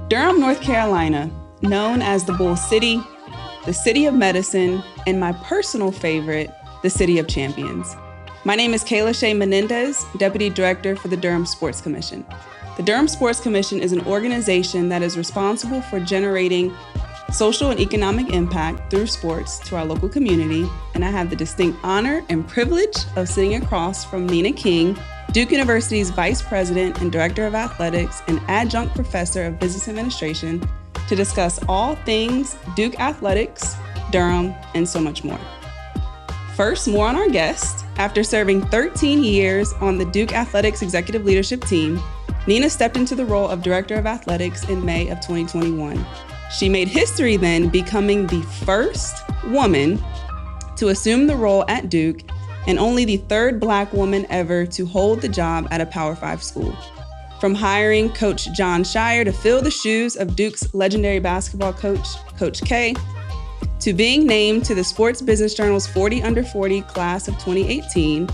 Durham, North Carolina, known as the Bull City, the City of Medicine, and my personal favorite, the City of Champions. My name is Kaila'Shea Menendez, Deputy Director for the Durham Sports Commission. The Durham Sports Commission is an organization that is responsible for generating social and economic impact through sports to our local community, and I have the distinct honor and privilege of sitting across from Nina King, Duke University's Vice President and Director of Athletics and Adjunct Professor of Business Administration, to discuss all things Duke athletics, Durham, and so much more. First, more on our guest. After serving 13 years on the Duke Athletics Executive Leadership Team, Nina stepped into the role of Director of Athletics in May of 2021. She made history then, becoming the first woman to assume the role at Duke and only the third Black woman ever to hold the job at a Power 5 school. From hiring Coach Jon Scheyer to fill the shoes of Duke's legendary basketball coach, Coach K, to being named to the Sports Business Journal's 40 Under 40 class of 2018,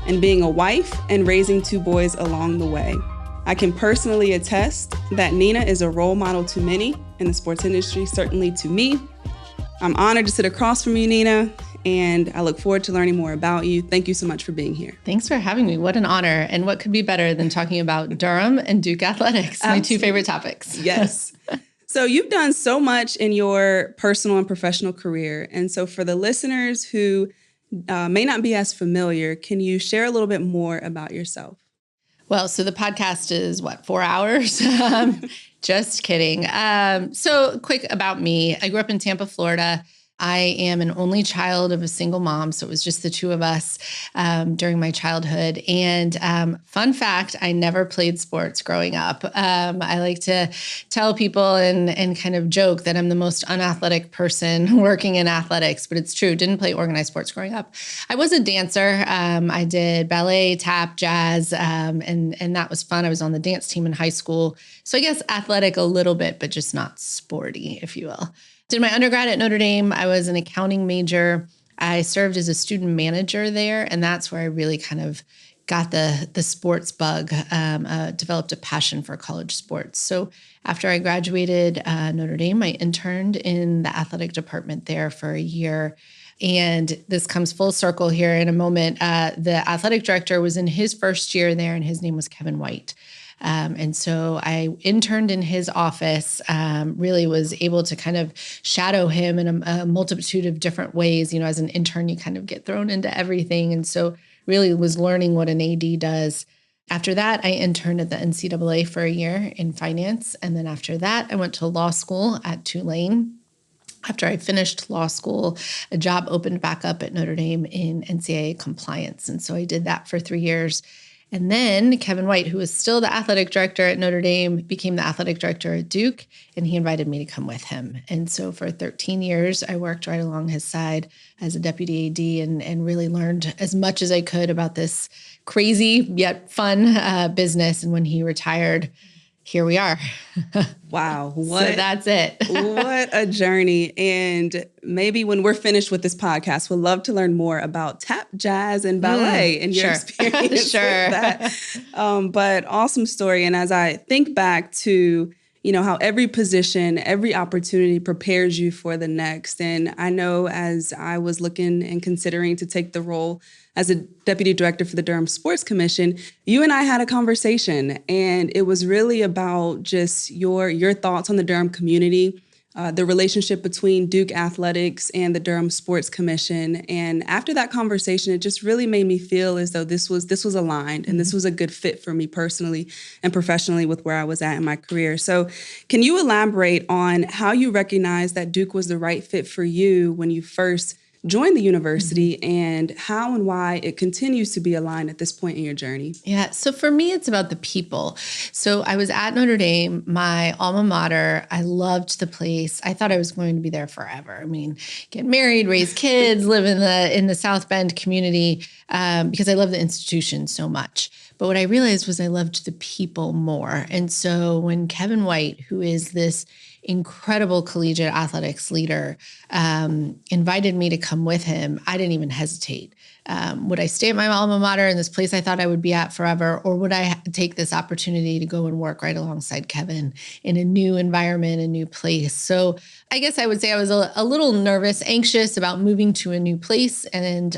and being a wife and raising two boys along the way. I can personally attest that Nina is a role model to many in the sports industry, certainly to me. I'm honored to sit across from you, Nina, and I look forward to learning more about you. Thank you so much for being here. Thanks for having me. What an honor. And what could be better than talking about Durham and Duke athletics, my two favorite topics. Yes. So you've done so much in your personal and professional career. And so for the listeners who may not be as familiar, can you share a little bit more about yourself? Well, so the podcast is 4 hours? Just kidding. So quick about me. I grew up in Tampa, Florida. I am an only child of a single mom, so it was just the two of us during my childhood. And fun fact, I never played sports growing up. I like to tell people and kind of joke that I'm the most unathletic person working in athletics, but it's true. Didn't play organized sports growing up. I was a dancer. I did ballet, tap, jazz, and that was fun. I was on the dance team in high school. So I guess athletic a little bit, but just not sporty, if you will. Did my undergrad at Notre Dame. I was an accounting major. I served as a student manager there, and that's where I really kind of got the sports bug, developed a passion for college sports. So after I graduated Notre Dame, I interned in the athletic department there for a year. And this comes full circle here in a moment. The athletic director was in his first year there, and his name was Kevin White. And so I interned in his office, really was able to kind of shadow him in a multitude of different ways. You know, as an intern, you kind of get thrown into everything. And so really was learning what an AD does. After that, I interned at the NCAA for a year in finance. And then after that, I went to law school at Tulane. After I finished law school, a job opened back up at Notre Dame in NCAA compliance. And so I did that for 3 years. And then Kevin White, who was still the athletic director at Notre Dame, became the athletic director at Duke, and he invited me to come with him. And so for 13 years, I worked right along his side as a deputy AD and really learned as much as I could about this crazy yet fun business. And when he retired, here we are. Wow. So that's it. What a journey. And maybe when we're finished with this podcast, we'll love to learn more about tap, jazz, and ballet and your experience with that. But awesome story. And as I think back to, you know, how every position, every opportunity prepares you for the next. And I know as I was looking and considering to take the role as a deputy director for the Durham Sports Commission, you and I had a conversation, and it was really about just your thoughts on the Durham community, the relationship between Duke Athletics and the Durham Sports Commission. And after that conversation, it just really made me feel as though this was aligned, and this was a good fit for me personally and professionally with where I was at in my career. So can you elaborate on how you recognized that Duke was the right fit for you when you first joined the university, and how and why it continues to be aligned at this point in your journey? Yeah. So for me, it's about the people. So I was at Notre Dame, my alma mater. I loved the place. I thought I was going to be there forever. I mean, get married, raise kids, live in the South Bend community, because I love the institution so much. But what I realized was I loved the people more. And so when Kevin White, who is this incredible collegiate athletics leader, invited me to come with him, I didn't even hesitate. Would I stay at my alma mater in this place I thought I would be at forever? Or would I take this opportunity to go and work right alongside Kevin in a new environment, a new place? So I guess I would say I was a little nervous, anxious about moving to a new place and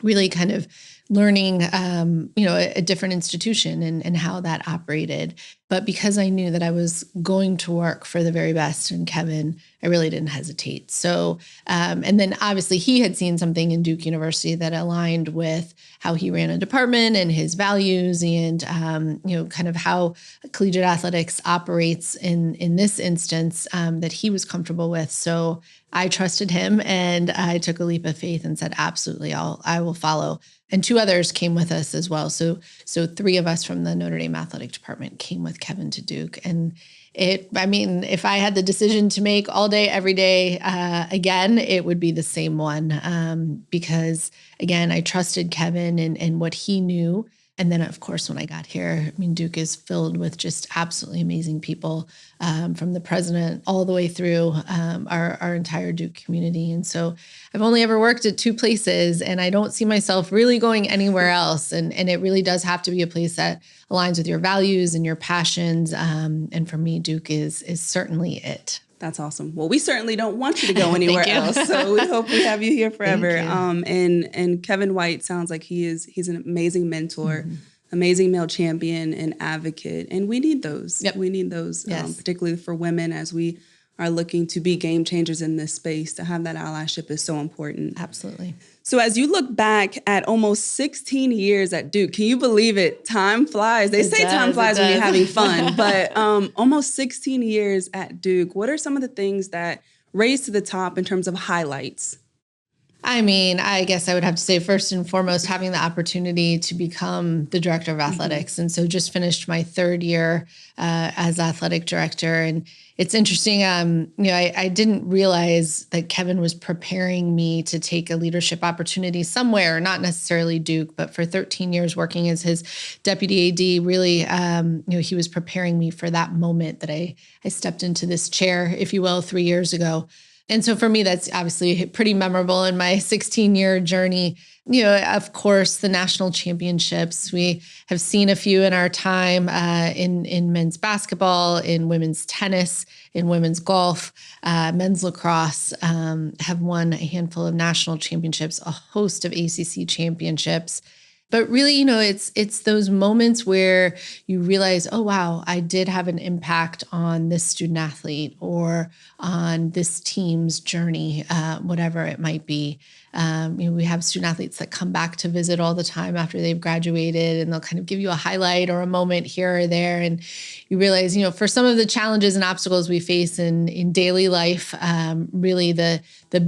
really kind of learning, a different institution and how that operated. But because I knew that I was going to work for the very best in Kevin, I really didn't hesitate. So, and then obviously he had seen something in Duke University that aligned with how he ran a department and his values and, kind of how collegiate athletics operates in this instance that he was comfortable with. So I trusted him and I took a leap of faith and said, absolutely, I will follow. And 2 others came with us as well. So 3 of us from the Notre Dame athletic department came with Kevin to Duke. And if I had the decision to make all day, every day again, it would be the same one because, again, I trusted Kevin and what he knew. And then, of course, when I got here, Duke is filled with just absolutely amazing people from the president all the way through our entire Duke community. And so I've only ever worked at 2 places and I don't see myself really going anywhere else. And it really does have to be a place that aligns with your values and your passions. And for me, Duke is certainly it. That's awesome. Well, we certainly don't want you to go anywhere else. So we hope we have you here forever. And Kevin White sounds like he's an amazing mentor, amazing male champion and advocate. And we need those. Yep. We need those, yes. Particularly for women as we are looking to be game changers in this space. To have that allyship is so important. Absolutely. So as you look back at almost 16 years at Duke, can you believe it? Time flies. They say time flies when you're having fun, but almost 16 years at Duke. What are some of the things that raise to the top in terms of highlights? I guess I would have to say first and foremost, having the opportunity to become the director of athletics. And so just finished my 3rd year as athletic director. And it's interesting. I didn't realize that Kevin was preparing me to take a leadership opportunity somewhere, not necessarily Duke, but for 13 years working as his deputy AD, really, he was preparing me for that moment that I stepped into this chair, if you will, 3 years ago. And so for me, that's obviously pretty memorable in my 16-year journey. Of course, the national championships, we have seen a few in our time in men's basketball, in women's tennis, in women's golf, men's lacrosse, have won a handful of national championships, a host of ACC championships. But really, it's those moments where you realize, oh, wow, I did have an impact on this student athlete or on this team's journey, whatever it might be. We have student athletes that come back to visit all the time after they've graduated, and they'll kind of give you a highlight or a moment here or there. And you realize, for some of the challenges and obstacles we face in daily life, really the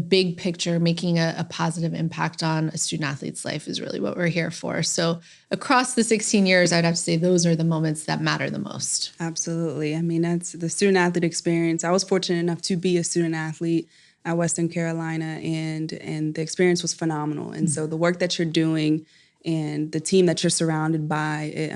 big picture, making a positive impact on a student athlete's life is really what we're here for. So across the 16 years, I'd have to say those are the moments that matter the most. Absolutely. That's the student athlete experience. I was fortunate enough to be a student athlete at Western Carolina, and the experience was phenomenal. And so the work that you're doing and the team that you're surrounded by,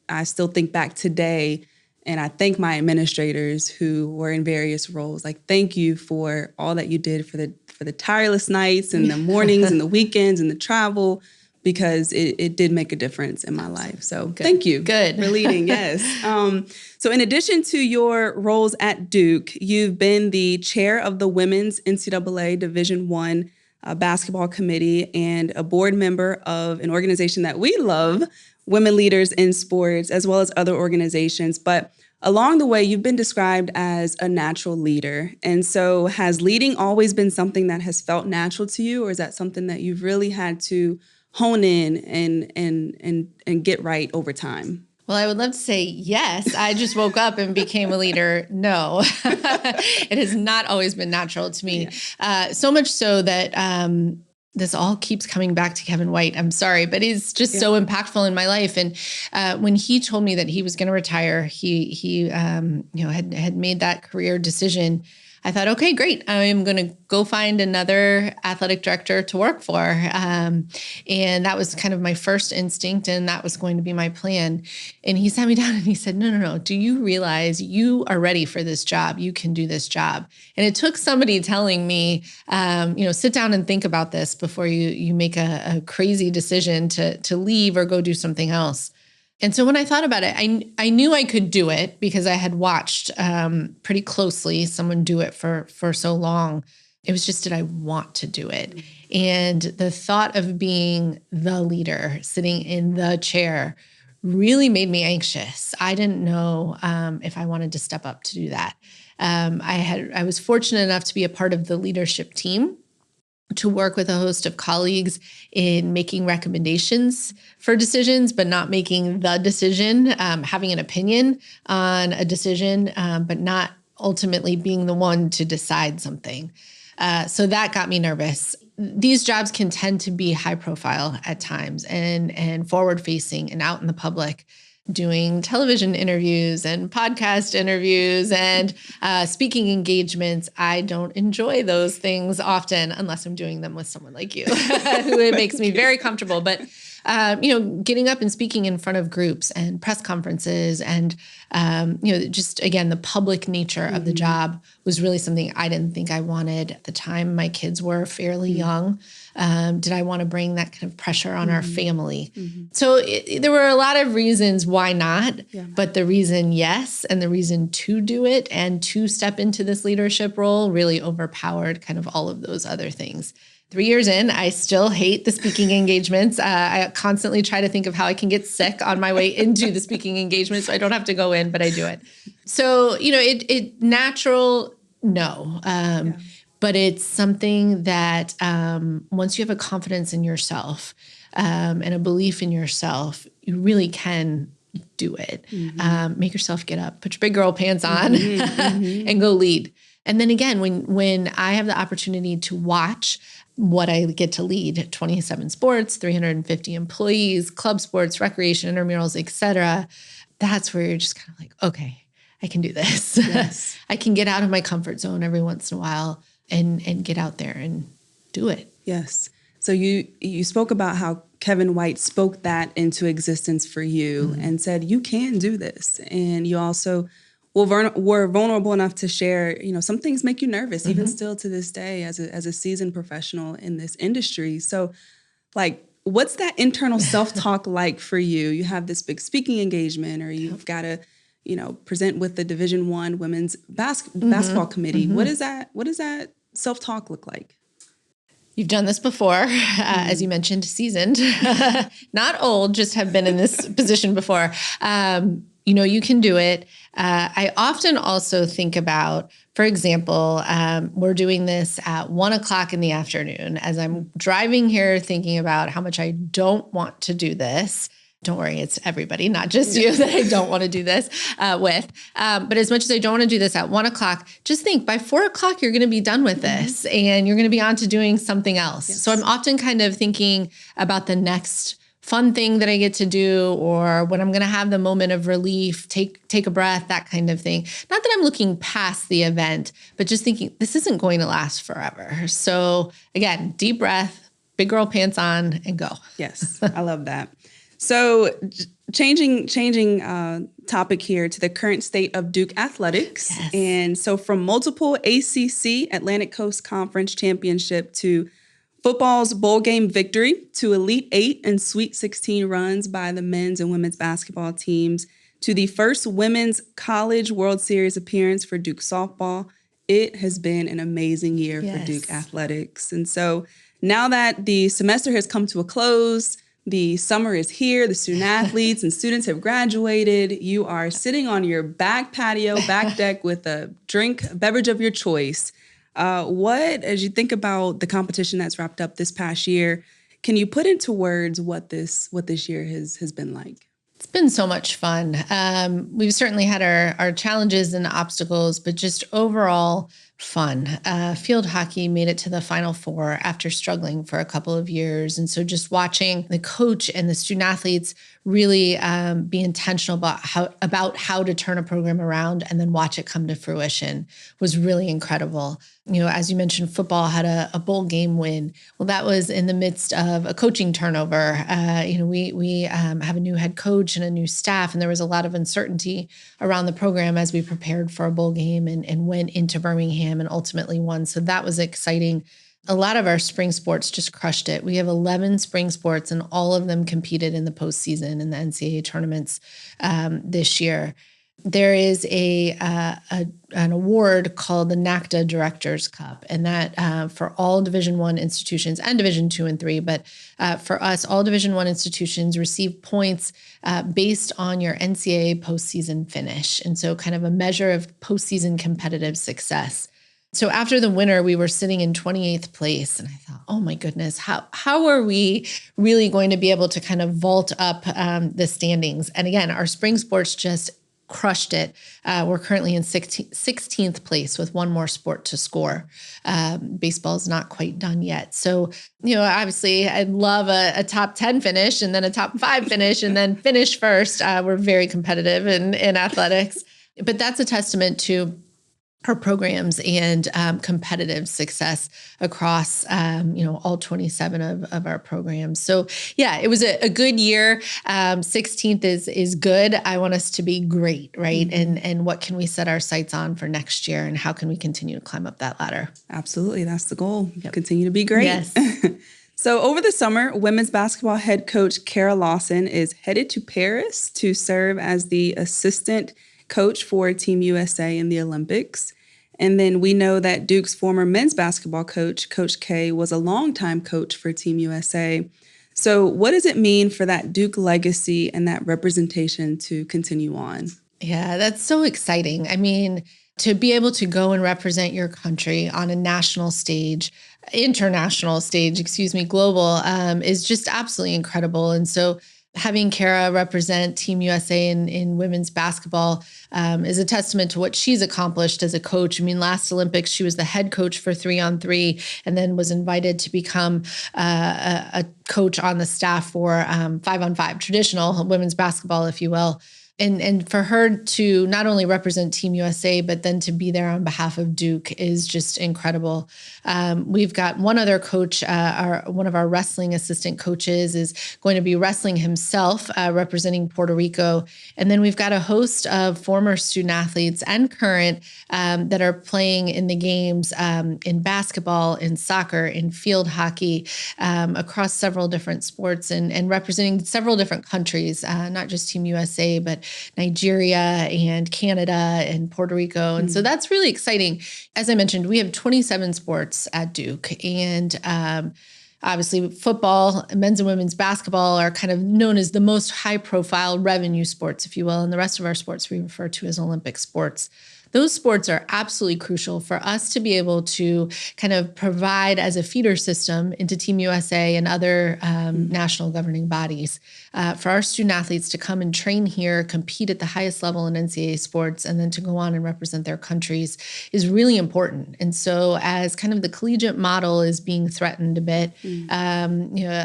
I still think back today, and I thank my administrators who were in various roles. Thank you for all that you did for the tireless nights and the mornings and the weekends and the travel, because it did make a difference in my life. So thank you for leading. Yes. So in addition to your roles at Duke, you've been the chair of the Women's NCAA Division I Basketball Committee and a board member of an organization that we love, Women Leaders in Sports, as well as other organizations. But along the way, you've been described as a natural leader. And so has leading always been something that has felt natural to you, or is that something that you've really had to hone in and get right over time? Well, I would love to say yes. I just woke up and became a leader. No, it has not always been natural to me. Yeah. So much so that this all keeps coming back to Kevin White. I'm sorry, but he's just so impactful in my life. And when he told me that he was going to retire, he had made that career decision. I thought, okay, great. I am going to go find another athletic director to work for. And that was kind of my first instinct, and that was going to be my plan. And he sat me down and he said, no. Do you realize you are ready for this job? You can do this job. And it took somebody telling me, sit down and think about this before you make a crazy decision to leave or go do something else. And so when I thought about it, I knew I could do it because I had watched pretty closely someone do it for so long. It was just, did I want to do it? And the thought of being the leader, sitting in the chair, really made me anxious. I didn't know if I wanted to step up to do that. I was fortunate enough to be a part of the leadership team, to work with a host of colleagues in making recommendations for decisions, but not making the decision, having an opinion on a decision, but not ultimately being the one to decide something. So that got me nervous. These jobs can tend to be high profile at times and forward facing and out in the public, doing television interviews and podcast interviews and speaking engagements. I don't enjoy those things often unless I'm doing them with someone like you, who it makes me very comfortable. But, getting up and speaking in front of groups and press conferences and, just, again, the public nature of the job was really something I didn't think I wanted at the time. My kids were fairly young. Did I want to bring that kind of pressure on our family? So there were a lot of reasons why not, but the reason yes, and the reason to do it and to step into this leadership role really overpowered kind of all of those other things. 3 years in, I still hate the speaking engagements. I constantly try to think of how I can get sick on my way into the speaking engagement so I don't have to go in, but I do it. So, it natural, no. But it's something that once you have a confidence in yourself and a belief in yourself, you really can do it. Make yourself get up, put your big girl pants on and go lead. And then again, when I have the opportunity to watch what I get to lead, 27 sports, 350 employees, club sports, recreation, intramurals, et cetera, that's where you're just kind of like, okay, I can do this. Yes. I can get out of my comfort zone every once in a while and get out there and do it. Yes. So you spoke about how Kevin White spoke that into existence for you and said, you can do this. And you also were vulnerable enough to share, some things make you nervous, even still to this day as a seasoned professional in this industry. So what's that internal self-talk like for you? You have this big speaking engagement, or you've got to, present with the Division I women's basketball committee. What does that self-talk look like? You've done this before, as you mentioned, seasoned, not old, just have been in this position before. You can do it. I often also think about, for example, we're doing this at 1:00 in the afternoon as I'm driving here thinking about how much I don't want to do this. Don't worry, it's everybody, not just you, that I don't want to do this with. But as much as I don't want to do this at 1:00, just think by 4:00, you're going to be done with this and you're going to be on to doing something else. Yes. So I'm often kind of thinking about the next fun thing that I get to do, or when I'm going to have the moment of relief, take a breath, that kind of thing. Not that I'm looking past the event, but just thinking this isn't going to last forever. So again, deep breath, big girl pants on, and go. Yes, I love that. So changing topic here to the current state of Duke athletics. Yes. And so from multiple ACC, Atlantic Coast Conference championship, to football's bowl game victory, to Elite 8 and Sweet 16 runs by the men's and women's basketball teams, to the first women's college World Series appearance for Duke softball, it has been an amazing year for Duke athletics. And so now that the semester has come to a close, the summer is here, the student athletes and students have graduated, you are sitting on your back patio, back deck with a beverage of your choice. As you think about the competition that's wrapped up this past year, can you put into words what this year has been like? It's been so much fun. We've certainly had our challenges and obstacles, but just overall, fun. Field hockey made it to the Final Four after struggling for a couple of years. And so just watching the coach and the student athletes really be intentional about how to turn a program around and then watch it come to fruition was really incredible. As you mentioned, football had a bowl game win. Well, that was in the midst of a coaching turnover. We have a new head coach and a new staff, and there was a lot of uncertainty around the program as we prepared for a bowl game and went into Birmingham and ultimately won. So that was exciting. A lot of our spring sports just crushed it. We have 11 spring sports, and all of them competed in the postseason in the NCAA tournaments this year. There is an award called the NACDA Directors Cup, and that for all Division I institutions and Division II and III, but for us, all Division I institutions receive points based on your NCAA postseason finish, and so kind of a measure of postseason competitive success. So after the winter, we were sitting in 28th place, and I thought, oh my goodness, how are we really going to be able to kind of vault up the standings? And again, our spring sports just crushed it. We're currently in 16th place with one more sport to score. Baseball is not quite done yet. So, obviously I'd love a top 10 finish and then a top 5 finish and then finish first. We're very competitive in athletics, but that's a testament to our programs and competitive success across, all 27 of our programs. So yeah, it was a good year. 16th is good. I want us to be great, right? Mm-hmm. And what can we set our sights on for next year, and how can we continue to climb up that ladder? Absolutely. That's the goal. Yep. Continue to be great. Yes. So over the summer, women's basketball head coach Kaila'Shea is headed to Paris to serve as the assistant coach for Team USA in the Olympics. And then we know that Duke's former men's basketball coach, Coach K, was a longtime coach for Team USA. So what does it mean for that Duke legacy and that representation to continue on? Yeah, that's so exciting. I mean, to be able to go and represent your country on a national stage, global, is just absolutely incredible. And so having Kara represent Team USA in women's basketball is a testament to what she's accomplished as a coach. I mean, last Olympics, she was the head coach for 3-on-3 and then was invited to become a coach on the staff for 5-on-5, traditional women's basketball, if you will. And for her to not only represent Team USA, but then to be there on behalf of Duke is just incredible. We've got one other coach, one of our wrestling assistant coaches is going to be wrestling himself, representing Puerto Rico. And then we've got a host of former student athletes and current that are playing in the games in basketball, in soccer, in field hockey, across several different sports and representing several different countries, not just Team USA, but Nigeria and Canada and Puerto Rico. And so that's really exciting. As I mentioned, we have 27 sports at Duke, and obviously football, men's and women's basketball are kind of known as the most high profile revenue sports, if you will. And the rest of our sports we refer to as Olympic sports. Those sports are absolutely crucial for us to be able to kind of provide as a feeder system into Team USA and other national governing bodies for our student athletes to come and train here, compete at the highest level in NCAA sports, and then to go on and represent their countries is really important. And so as kind of the collegiate model is being threatened a bit,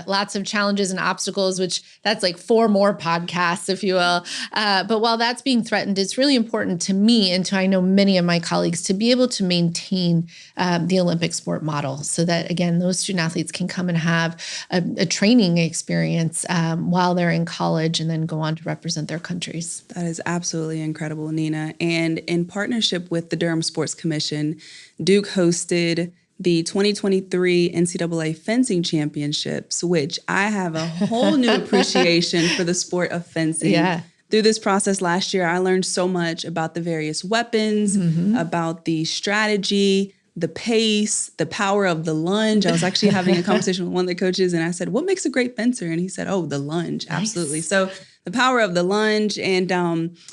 lots of challenges and obstacles, which that's like 4 more podcasts, if you will. But while that's being threatened, it's really important to me and to, I know, many of my colleagues to be able to maintain the Olympic sport model so that, again, those student athletes can come and have a training experience while they're in college and then go on to represent their countries. That is absolutely incredible, Nina. And in partnership with the Durham Sports Commission, Duke hosted the 2023 NCAA Fencing Championships, which I have a whole new appreciation for the sport of fencing. Yeah. Through this process last year, I learned so much about the various weapons, about the strategy, the pace, the power of the lunge. I was actually having a conversation with one of the coaches, and I said, what makes a great fencer? And he said, oh, the lunge. Nice. Absolutely. So the power of the lunge and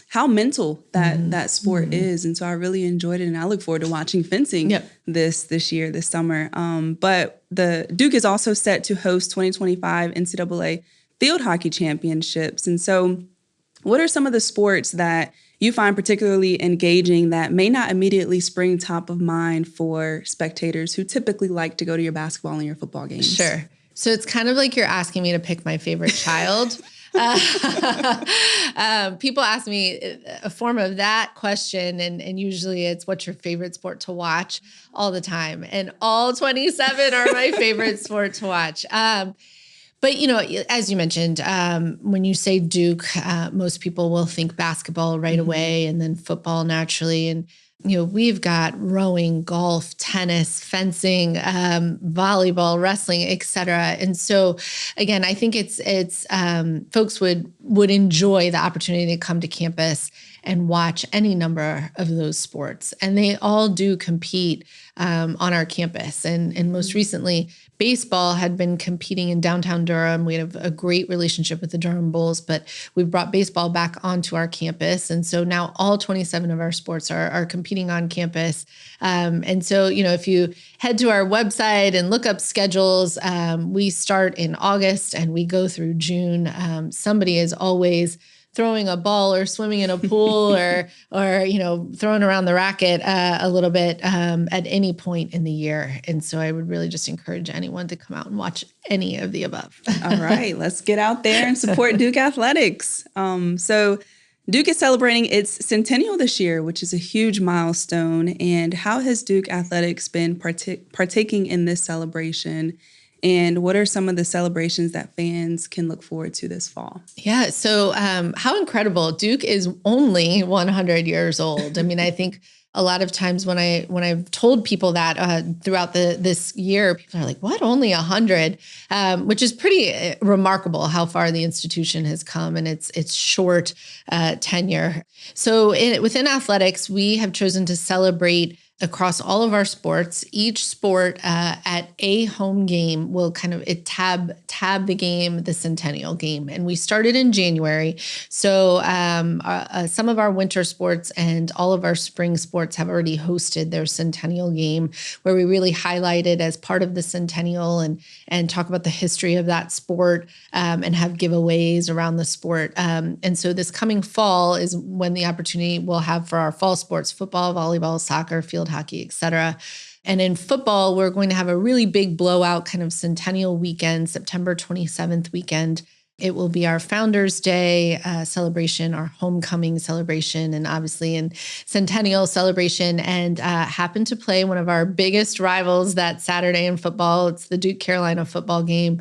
how mental that sport is. And so I really enjoyed it, and I look forward to watching fencing this year, this summer. But the Duke is also set to host 2025 NCAA Field Hockey Championships. And so What are some of the sports that you find particularly engaging that may not immediately spring top of mind for spectators who typically like to go to your basketball and your football games? Sure. So it's kind of like you're asking me to pick my favorite child. People ask me a form of that question, and usually it's what's your favorite sport to watch all the time. And all 27 are my favorite sport to watch. But, as you mentioned, when you say Duke, most people will think basketball right away and then football naturally. And, we've got rowing, golf, tennis, fencing, volleyball, wrestling, et cetera. And so, again, I think it's folks would enjoy the opportunity to come to campus and watch any number of those sports. And they all do compete on our campus. And most recently, baseball had been competing in downtown Durham. We have a great relationship with the Durham Bulls, but we've brought baseball back onto our campus. And so now all 27 of our sports are competing on campus. And so, if you head to our website and look up schedules, we start in August and we go through June. Somebody is always throwing a ball or swimming in a pool or throwing around the racket a little bit at any point in the year. And so I would really just encourage anyone to come out and watch any of the above. All right, let's get out there and support Duke Athletics. So Duke is celebrating its centennial this year, which is a huge milestone. And how has Duke Athletics been partaking in this celebration? And what are some of the celebrations that fans can look forward to this fall? Yeah. So how incredible. Duke is only 100 years old. I mean, I think a lot of times when I've told people that throughout this year, people are like, what, only 100? Which is pretty remarkable how far the institution has come in its short tenure. So within athletics, we have chosen to celebrate across all of our sports. Each sport at a home game will tab the game, the centennial game. And we started in January. So some of our winter sports and all of our spring sports have already hosted their centennial game, where we really highlight it as part of the centennial and talk about the history of that sport and have giveaways around the sport. And so this coming fall is when the opportunity we'll have for our fall sports: football, volleyball, soccer, field hockey, et cetera. And in football, we're going to have a really big blowout kind of centennial weekend, September 27th weekend. It will be our Founders Day celebration, our homecoming celebration, and obviously in centennial celebration, and happen to play one of our biggest rivals that Saturday in football. It's the Duke Carolina football game.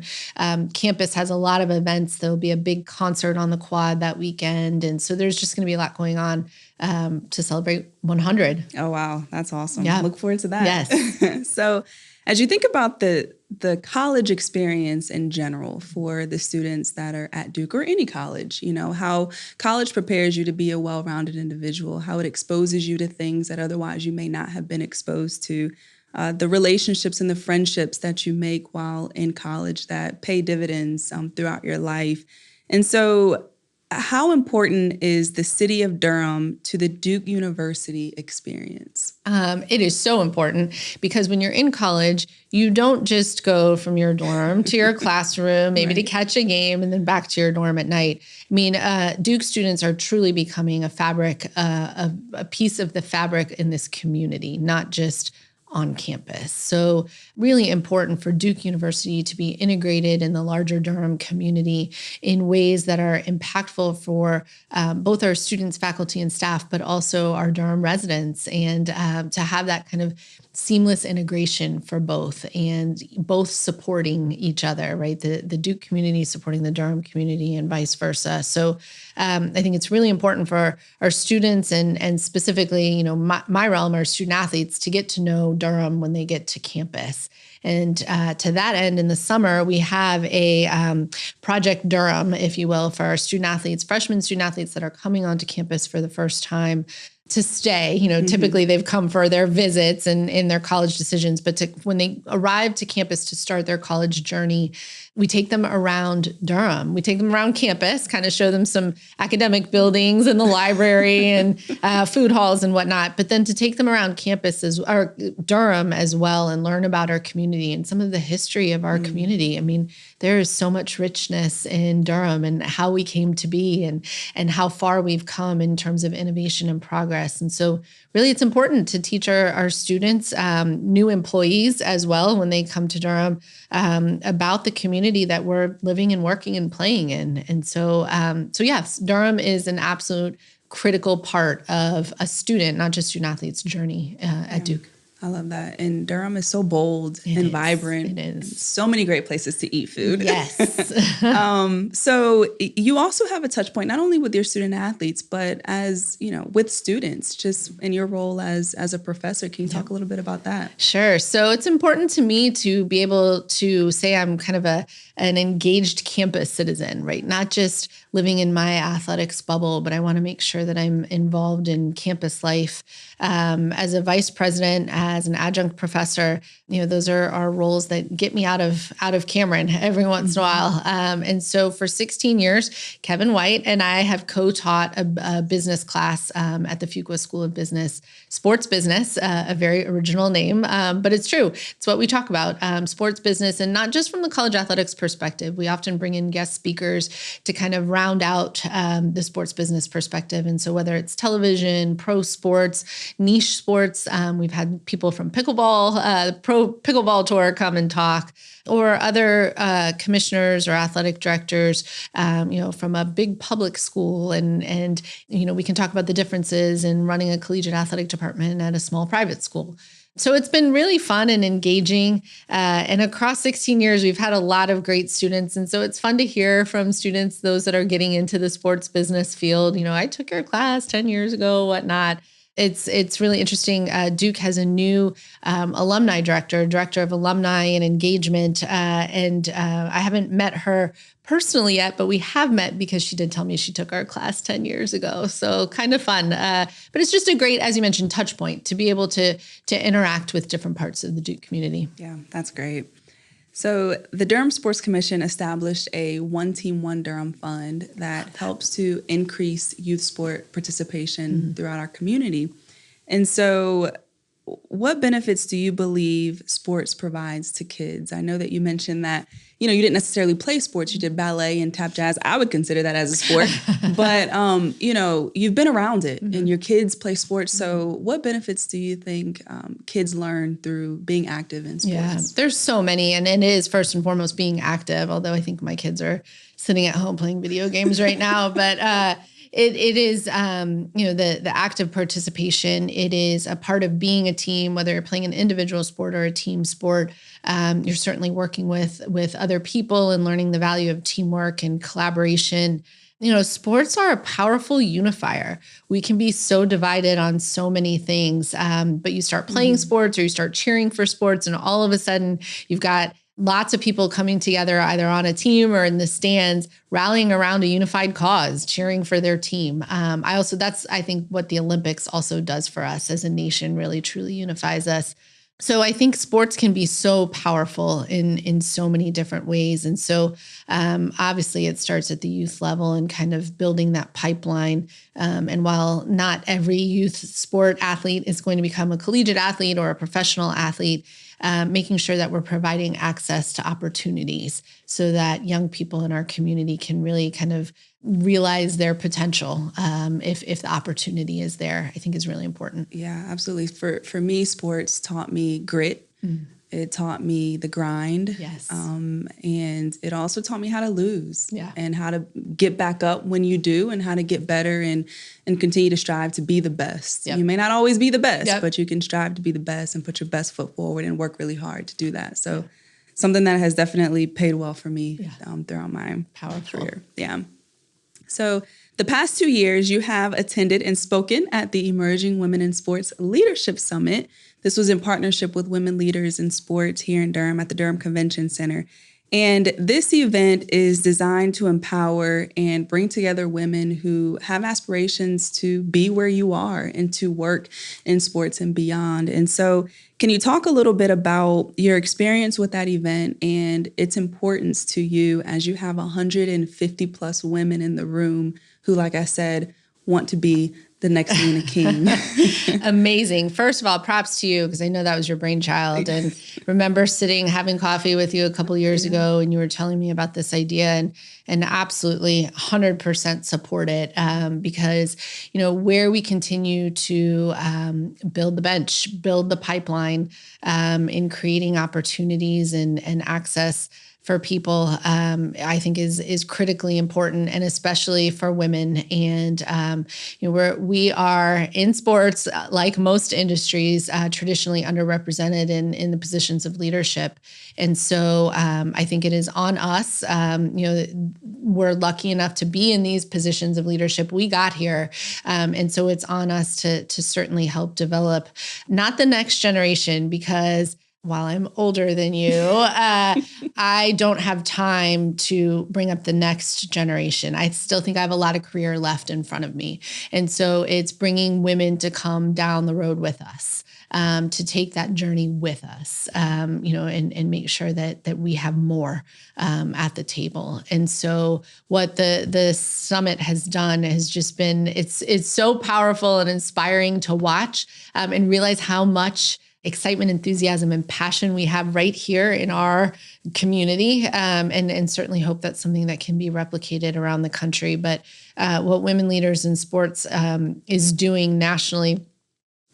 Campus has a lot of events. There'll be a big concert on the quad that weekend. And so there's just going to be a lot going on to celebrate 100. Oh, wow. That's awesome. Yeah. Look forward to that. Yes. So as you think about the college experience in general for the students that are at Duke or any college, how college prepares you to be a well-rounded individual, how it exposes you to things that otherwise you may not have been exposed to, the relationships and the friendships that you make while in college that pay dividends throughout your life. And so how important is the city of Durham to the Duke University experience? It is so important because when you're in college, you don't just go from your dorm to your classroom, maybe to catch a game and then back to your dorm at night. I mean, Duke students are truly becoming a fabric, a piece of the fabric in this community, not just on campus. So really important for Duke University to be integrated in the larger Durham community in ways that are impactful for both our students, faculty, and staff, but also our Durham residents, and to have that kind of seamless integration for both, and both supporting each other, right? The Duke community supporting the Durham community and vice versa. So I think it's really important for our students and specifically, my realm, our student athletes, to get to know Durham when they get to campus. And to that end, in the summer, we have a Project Durham, if you will, for our student athletes, freshman student athletes that are coming onto campus for the first time to stay. Typically they've come for their visits and in their college decisions, but when they arrive to campus to start their college journey, we take them around Durham. We take them around campus, kind of show them some academic buildings and the library and food halls and whatnot. But then to take them around campus or Durham as well and learn about our community and some of the history of our community. I mean, there is so much richness in Durham and how we came to be and how far we've come in terms of innovation and progress. And so really it's important to teach our students, new employees as well, when they come to Durham, about the community that we're living and working and playing in. And so yes, Durham is an absolute critical part of a student, not just student athlete's journey at Duke. I love that. And Durham is so bold and vibrant. It is. So many great places to eat food. Yes. So you also have a touch point, not only with your student athletes, but as, with students, just in your role as a professor. Can you talk a little bit about that? Sure. So it's important to me to be able to say I'm kind of an engaged campus citizen, right? Not just living in my athletics bubble, but I want to make sure that I'm involved in campus life. As a vice president, as an adjunct professor, those are our roles that get me out of Cameron every once in a while. And so for 16 years, Kevin White and I have co-taught a business class at the Fuqua School of Business, sports business, a very original name, but it's true. It's what we talk about, sports business, and not just from the college athletics perspective. We often bring in guest speakers to kind of round out the sports business perspective. And so whether it's television, pro sports, niche sports, we've had people from pickleball, pro pickleball tour come and talk, or other commissioners or athletic directors, from a big public school. And we can talk about the differences in running a collegiate athletic department at a small private school. So it's been really fun and engaging. And across 16 years, we've had a lot of great students. And so it's fun to hear from students, those that are getting into the sports business field. I took your class 10 years ago, whatnot. It's really interesting. Duke has a new alumni director of alumni and engagement. And I haven't met her personally yet, but we have met because she did tell me she took our class 10 years ago. So kind of fun. But it's just a great, as you mentioned, touch point to be able to interact with different parts of the Duke community. Yeah, that's great. So the Durham Sports Commission established a One Team, One Durham fund that helps to increase youth sport participation throughout our community. And so what benefits do you believe sports provides to kids? I know that you mentioned that, you didn't necessarily play sports. You did ballet and tap jazz. I would consider that as a sport. But, you've been around it and your kids play sports. So what benefits do you think kids learn through being active in sports? Yeah, there's so many. And it is first and foremost being active, although I think my kids are sitting at home playing video games right now. But it is, the active participation. It is a part of being a team, whether you're playing an individual sport or a team sport. You're certainly working with other people and learning the value of teamwork and collaboration. Sports are a powerful unifier. We can be so divided on so many things, but you start playing sports or you start cheering for sports, and all of a sudden you've got lots of people coming together either on a team or in the stands, rallying around a unified cause, cheering for their team. That's, I think, what the Olympics also does for us as a nation, really truly unifies us. So I think sports can be so powerful in so many different ways. And so obviously it starts at the youth level and kind of building that pipeline. And while not every youth sport athlete is going to become a collegiate athlete or a professional athlete, making sure that we're providing access to opportunities so that young people in our community can really kind of realize their potential if the opportunity is there, I think is really important. Yeah, absolutely. For me, sports taught me grit. It taught me the grind. Yes. And it also taught me how to lose and how to get back up when you do and how to get better and continue to strive to be the best. Yep. You may not always be the best, but you can strive to be the best and put your best foot forward and work really hard to do that. So something that has definitely paid well for me throughout my career. Yeah. So the past 2 years, you have attended and spoken at the Emerging Women in Sports Leadership Summit. This was in partnership with women leaders in sports here in Durham at the Durham Convention Center. And this event is designed to empower and bring together women who have aspirations to be where you are and to work in sports and beyond. And so, can you talk a little bit about your experience with that event and its importance to you as you have 150 plus women in the room who, like I said, want to be the next Lena King? Amazing. First of all, props to you, because I know that was your brainchild. And remember having coffee with you a couple years ago, and you were telling me about this idea, and absolutely 100% support it, because, where we continue to build the bench, build the pipeline in creating opportunities and access for people, I think is critically important, and especially for women. And we are in sports, like most industries, traditionally underrepresented in the positions of leadership. And so I think it is on us. We're lucky enough to be in these positions of leadership. We got here, and so it's on us to certainly help develop not the next generation, because while I'm older than you, I don't have time to bring up the next generation. I still think I have a lot of career left in front of me. And so it's bringing women to come down the road with us, to take that journey with us, and make sure that we have more at the table. And so what the summit has done has just been, it's so powerful and inspiring to watch, and realize how much excitement, enthusiasm, and passion we have right here in our community, and certainly hope that's something that can be replicated around the country. But what Women Leaders in Sports is doing nationally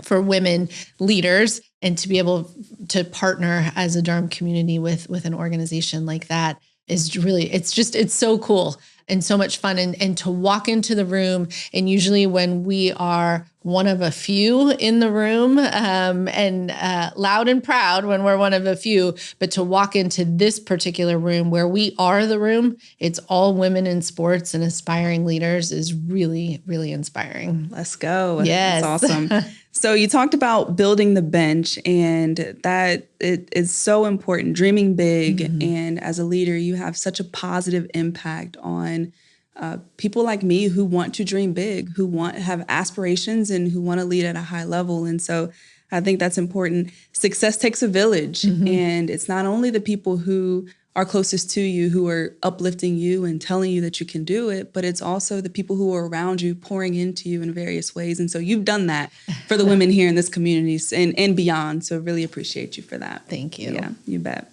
for women leaders, and to be able to partner as a Durham community with an organization like that is really, it's so cool and so much fun. And to walk into the room, and usually when we are one of a few in the room, and loud and proud when we're one of a few, but to walk into this particular room where we are the room, it's all women in sports and aspiring leaders, is really, really inspiring. Let's go. Yes. That's awesome. So you talked about building the bench, and that it is so important, dreaming big. Mm-hmm. And as a leader, you have such a positive impact on people like me who want to dream big, who have aspirations, and who want to lead at a high level. And so I think that's important. Success takes a village. Mm-hmm. And it's not only the people who are closest to you who are uplifting you and telling you that you can do it, but it's also the people who are around you pouring into you in various ways. And so you've done that for the women here in this community and beyond. So really appreciate you for that. Thank you. Yeah, you bet.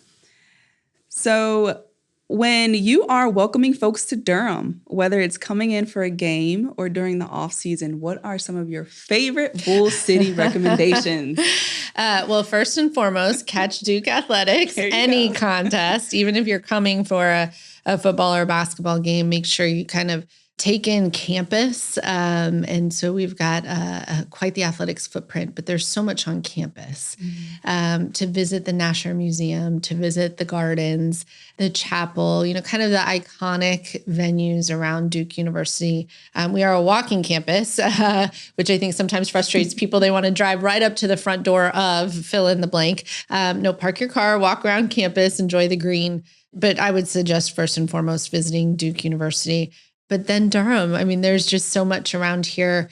So when you are welcoming folks to Durham, whether it's coming in for a game or during the off season, what are some of your favorite Bull City recommendations? Well, first and foremost, catch Duke Athletics, any contest, even if you're coming for a football or basketball game, make sure you kind of take in campus. And so we've got quite the athletics footprint, but there's so much on campus. Mm-hmm. To visit the Nasher Museum, to visit the gardens, the chapel, kind of the iconic venues around Duke University. We are a walking campus, which I think sometimes frustrates people. They want to drive right up to the front door of fill in the blank. No, park your car, walk around campus, enjoy the green. But I would suggest first and foremost visiting Duke University. But then Durham, there's just so much around here,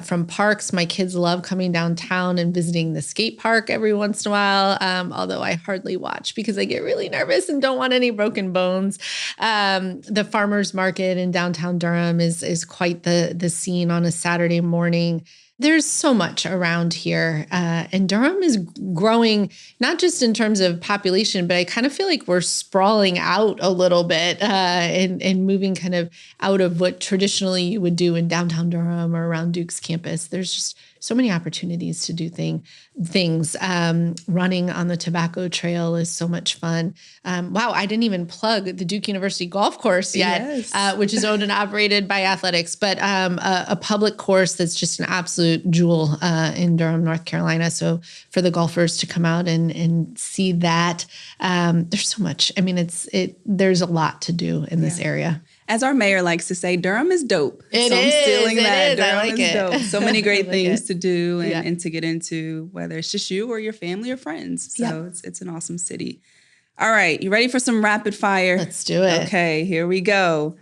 from parks. My kids love coming downtown and visiting the skate park every once in a while, although I hardly watch because I get really nervous and don't want any broken bones. The farmers market in downtown Durham is quite the scene on a Saturday morning. There's so much around here, and Durham is growing, not just in terms of population, but I kind of feel like we're sprawling out a little bit, and moving kind of out of what traditionally you would do in downtown Durham or around Duke's campus. There's just so many opportunities to do things. Running on the Tobacco Trail is so much fun. Wow, I didn't even plug the Duke University golf course yet, yes. Which is owned and operated by athletics, but a public course that's just an absolute jewel in Durham, North Carolina. So for the golfers to come out and see that, there's so much. There's a lot to do in this area. As our mayor likes to say, Durham is dope. I'm stealing that. Durham is dope. So many great things to do and to get into, whether it's just you or your family or friends. So it's an awesome city. All right. You ready for some rapid fire? Let's do it. Okay, here we go.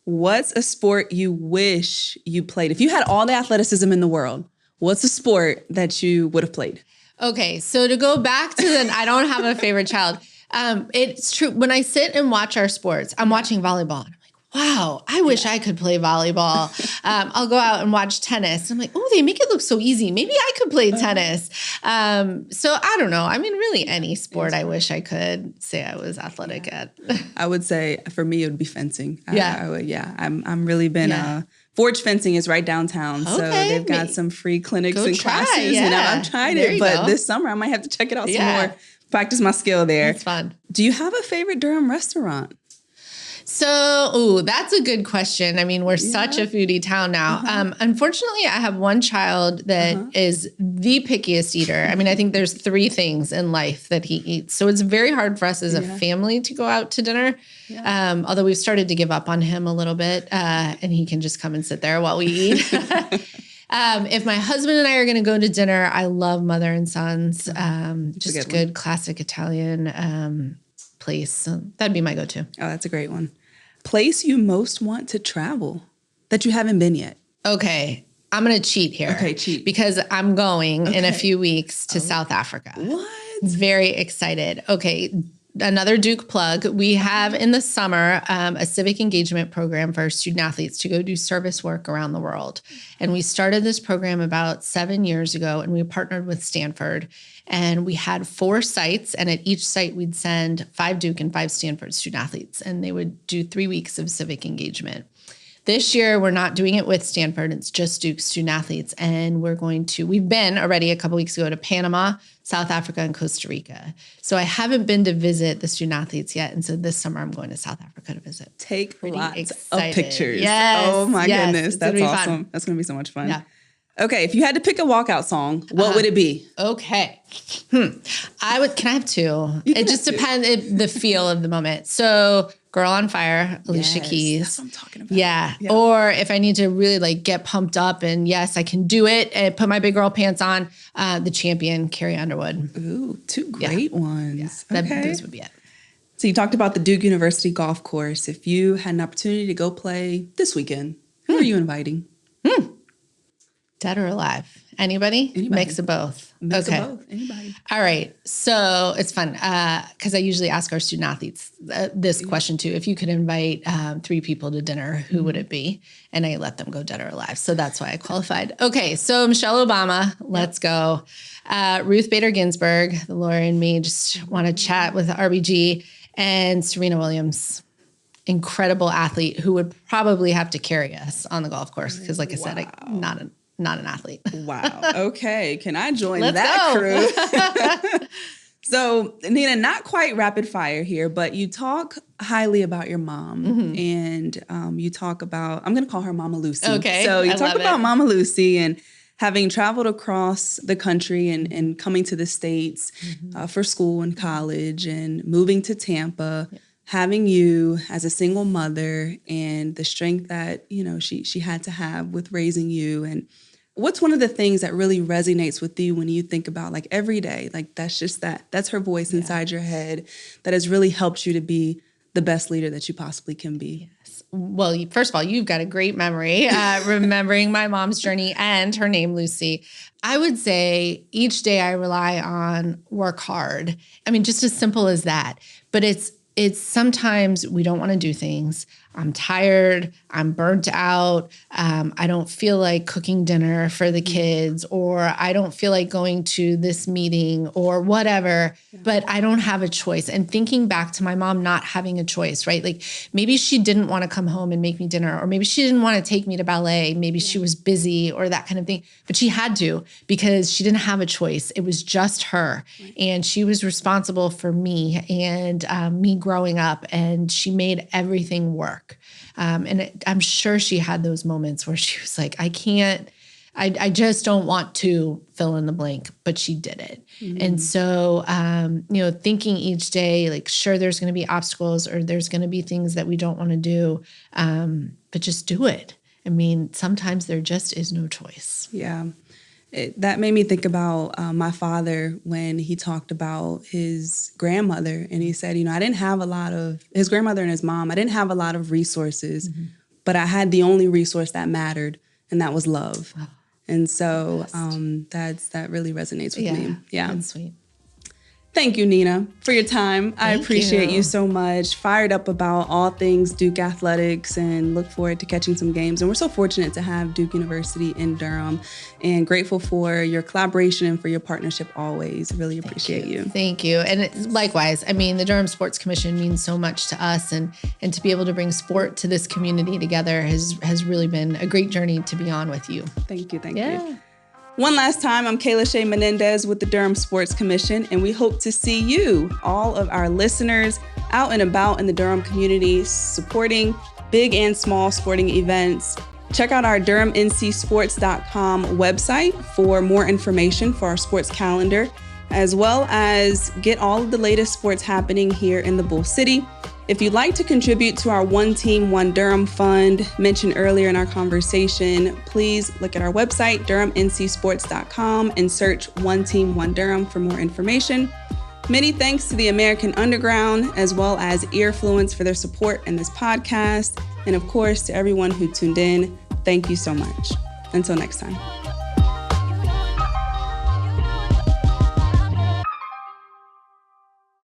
What's a sport you wish you played? If you had all the athleticism in the world, what's a sport that you would have played? Okay, so to go back to I don't have a favorite child. It's true. When I sit and watch our sports, I'm watching volleyball. And I'm like, wow, I wish I could play volleyball. I'll go out and watch tennis. I'm like, oh, they make it look so easy. Maybe I could play tennis. So I don't know. I mean, really any sport I wish I could say I was athletic at. I would say for me, it would be fencing. Yeah. I'm really been, Forge Fencing is right downtown. So they've got some free clinics and classes. And I've tried it, but this summer I might have to check it out some more. Practice my skill there. It's fun. Do you have a favorite Durham restaurant? So, that's a good question. I mean, we're such a foodie town now. Unfortunately, I have one child that is the pickiest eater. I mean, I think there's 3 things in life that he eats. So it's very hard for us as a family to go out to dinner. Although we've started to give up on him a little bit, and he can just come and sit there while we eat. If my husband and I are going to go to dinner, I love Mother and Sons. Just good classic Italian place. So that'd be my go-to. Oh, that's a great one. Place you most want to travel that you haven't been yet? Okay. I'm going to cheat here. Okay, cheat. Because I'm going in a few weeks to South Africa. What? Very excited. Okay. Another Duke plug. We have in the summer a civic engagement program for student athletes to go do service work around the world. And we started this program about 7 years ago, and we partnered with Stanford. And we had 4 sites, and at each site we'd send 5 Duke and 5 Stanford student athletes, and they would do 3 weeks of civic engagement. This year, we're not doing it with Stanford. It's just Duke student athletes. And we've been already a couple weeks ago to Panama, South Africa, and Costa Rica. So I haven't been to visit the student athletes yet. And so this summer, I'm going to South Africa to visit. Take lots of pictures. Yes. Oh my goodness. That's awesome. Fun. That's going to be so much fun. Yeah. Okay. If you had to pick a walkout song, what would it be? Okay. Can I have 2? It just depends the feel of the moment. So Girl on Fire, Alicia Keys. That's what I'm talking about. Yeah. Or if I need to really get pumped up and yes, I can do it and put my big girl pants on, The Champion, Carrie Underwood. Ooh, 2 great ones. Yeah. Okay. Those would be it. So you talked about the Duke University golf course. If you had an opportunity to go play this weekend, who are you inviting? Dead or alive? Anybody? Mix of both. Mix of both. Anybody. All right. So it's fun because I usually ask our student athletes this question too. If you could invite 3 people to dinner, who would it be? And I let them go dead or alive. So that's why I qualified. Okay. So Michelle Obama, let's go. Ruth Bader Ginsburg, the lawyer and me just want to chat with RBG, and Serena Williams. Incredible athlete who would probably have to carry us on the golf course. Because like I said, I'm not an athlete. Wow. Okay. Can I join that crew? So, Nina, not quite rapid fire here, but you talk highly about your mom and you talk about, I'm going to call her Mama Lucy. Okay. So you talk about Mama Lucy and having traveled across the country and coming to the States for school and college and moving to Tampa. Yeah. Having you as a single mother and the strength that, she had to have with raising you. And what's one of the things that really resonates with you when you think about every day, that's her voice inside your head that has really helped you to be the best leader that you possibly can be? Yes. Well, first of all, you've got a great memory, remembering my mom's journey and her name, Lucy. I would say each day I rely on work hard. I mean, just as simple as that. But it's sometimes we don't want to do things. I'm tired. I'm burnt out. I don't feel like cooking dinner for the kids, or I don't feel like going to this meeting or whatever, but I don't have a choice. And thinking back to my mom not having a choice, right? Like maybe she didn't want to come home and make me dinner, or maybe she didn't want to take me to ballet. Maybe she was busy or that kind of thing, but she had to because she didn't have a choice. It was just her. And she was responsible for me and me growing up, and she made everything work. I'm sure she had those moments where she was like, I just don't want to fill in the blank, but she did it. Mm-hmm. And so, thinking each day, sure, there's going to be obstacles or there's going to be things that we don't want to do, but just do it. I mean, sometimes there just is no choice. Yeah. That made me think about my father when he talked about his grandmother. And he said, I didn't have his grandmother and his mom, I didn't have a lot of resources, but I had the only resource that mattered, and that was love. Oh, and so that really resonates with me. Yeah. That's sweet. Thank you, Nina, for your time. I appreciate you so much. Fired up about all things Duke athletics and look forward to catching some games. And we're so fortunate to have Duke University in Durham, and grateful for your collaboration and for your partnership always. Really appreciate you. Thank you. And likewise, I mean, the Durham Sports Commission means so much to us, and to be able to bring sport to this community together has really been a great journey to be on with you. Thank you. Thank you. One last time, I'm Kaila'Shea Menendez with the Durham Sports Commission, and we hope to see you, all of our listeners, out and about in the Durham community, supporting big and small sporting events. Check out our DurhamNCSports.com website for more information for our sports calendar, as well as get all of the latest sports happening here in the Bull City. If you'd like to contribute to our One Team, One Durham Fund mentioned earlier in our conversation, please look at our website, DurhamNCSports.com, and search One Team, One Durham for more information. Many thanks to the American Underground, as well as Earfluence for their support in this podcast. And of course, to everyone who tuned in, thank you so much. Until next time.